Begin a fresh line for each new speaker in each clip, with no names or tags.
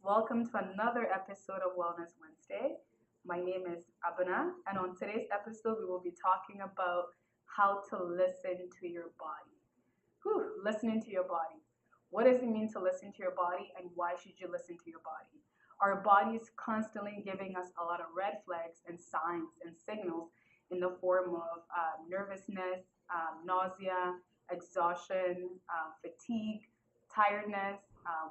Welcome to another episode of Wellness Wednesday. My name is Adda, and on today's episode, we will be talking about how to listen to your body. Listening to your body. What does it mean to listen to your body, and why should you listen to your body? Our body is constantly giving us a lot of red flags and signs and signals in the form of nervousness, nausea, exhaustion, fatigue, tiredness.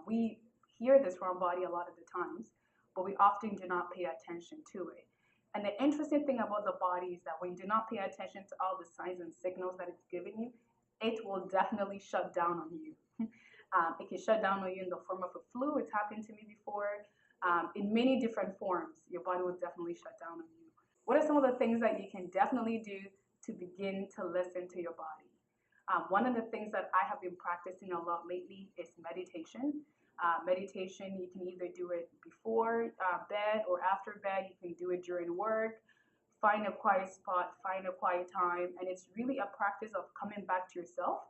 We hear this from our body a lot of the times, but we often do not pay attention to it. And the interesting thing about the body is that when you do not pay attention to all the signs and signals that it's giving you, it will definitely shut down on you. It can shut down on you in the form of a flu. It's happened to me before. In many different forms, your body will definitely shut down on you. What are some of the things that you can definitely do to begin to listen to your body? One of the things that I have been practicing a lot lately is meditation. Meditation, you can either do it before bed or after bed. You can do it during work. Find a quiet spot, find a quiet time, and it's really a practice of coming back to yourself,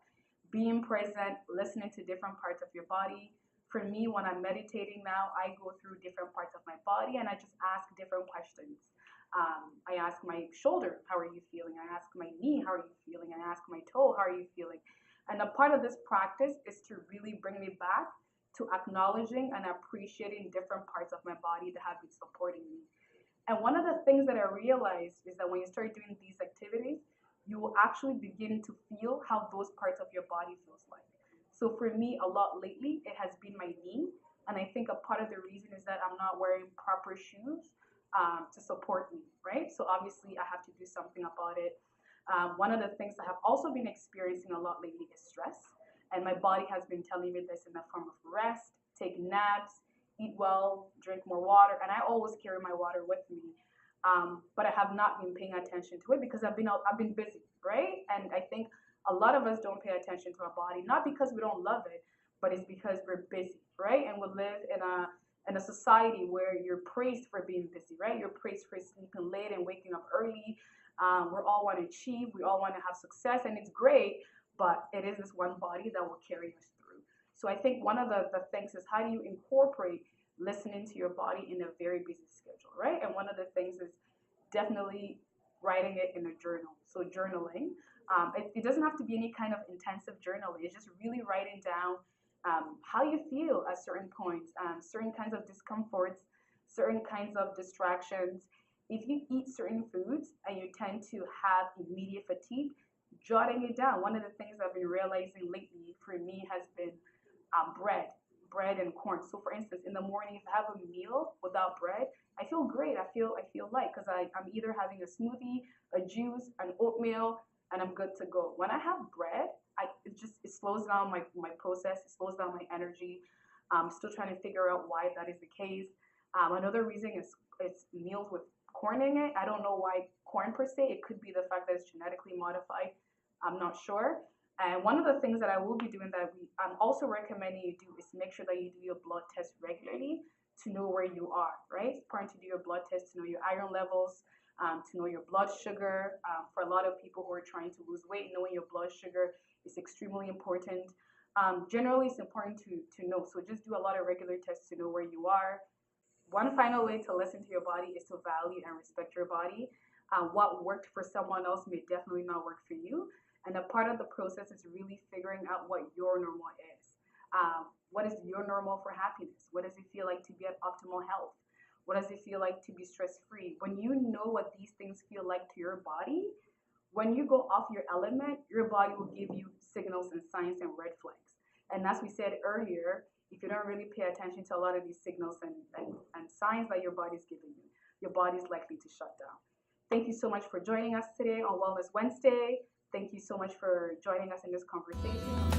being present, listening to different parts of your body. For me, when I'm meditating now, I go through different parts of my body and I just ask different questions. I ask my shoulder, how are you feeling? I ask my knee, how are you feeling? I ask my toe, how are you feeling? And a part of this practice is to really bring me back to acknowledging and appreciating different parts of my body that have been supporting me. And one of the things that I realized is that when you start doing these activities, you will actually begin to feel how those parts of your body feels like. So for me, a lot lately, it has been my knee. And I think a part of the reason is that I'm not wearing proper shoes to support me, right? So obviously I have to do something about it. One of the things I have also been experiencing a lot lately is stress. And my body has been telling me this in the form of rest, take naps, eat well, drink more water. And I always carry my water with me. But I have not been paying attention to it because I've been busy, right? And I think a lot of us don't pay attention to our body, not because we don't love it, but it's because we're busy, right? And we live in a society where you're praised for being busy, right? You're praised for sleeping late and waking up early. We all want to achieve, we all want to have success, and it's great. But it is this one body that will carry us through. So I think one of the things is, how do you incorporate listening to your body in a very busy schedule, right? And one of the things is definitely writing it in a journal. So journaling, it doesn't have to be any kind of intensive journaling. It's just really writing down how you feel at certain points, certain kinds of discomforts, certain kinds of distractions. If you eat certain foods and you tend to have immediate fatigue, jotting it down. One of the things I've been realizing lately for me has been bread and corn. So for instance, in the morning, if I have a meal without bread, I feel great. I feel light because I'm either having a smoothie, a juice, an oatmeal, and I'm good to go. When I have bread, it slows down my process. It slows down my energy. I'm still trying to figure out why that is the case. Another reason is it's meals with corn in it. I don't know why corn per se. It could be the fact that it's genetically modified. I'm not sure. And one of the things that I will be doing that I'm also recommending you do is make sure that you do your blood test regularly to know where you are, right? It's important to do your blood test to know your iron levels, to know your blood sugar. For a lot of people who are trying to lose weight, knowing your blood sugar is extremely important. Generally, it's important to know. So just do a lot of regular tests to know where you are. One final way to listen to your body is to value and respect your body. What worked for someone else may definitely not work for you. And a part of the process is really figuring out what your normal is. What is your normal for happiness? What does it feel like to be at optimal health? What does it feel like to be stress-free? When you know what these things feel like to your body, when you go off your element, your body will give you signals and signs and red flags. And as we said earlier, if you don't really pay attention to a lot of these signals and signs that your body's giving you, your body's likely to shut down. Thank you so much for joining us today on Wellness Wednesday. Thank you so much for joining us in this conversation.